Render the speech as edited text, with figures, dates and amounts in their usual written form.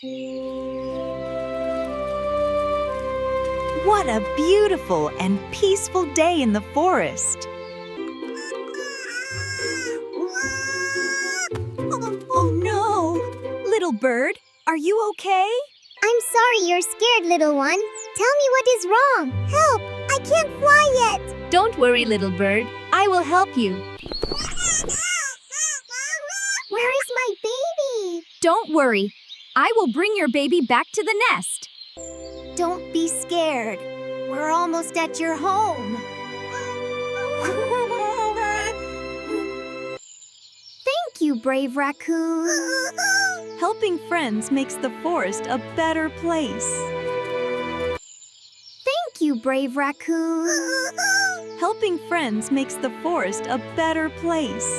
What a beautiful and peaceful day in the forest. Oh no! Little bird, are you okay? I'm sorry you're scared, little one. Tell me what is wrong. Help! I can't fly yet. Don't worry, little bird. I will help you. Where is my baby? Don't worry. I will bring your baby back to the nest. Don't be scared. We're almost at your home. Thank you, brave raccoon. Helping friends makes the forest a better place. Thank you, brave raccoon. Helping friends makes the forest a better place.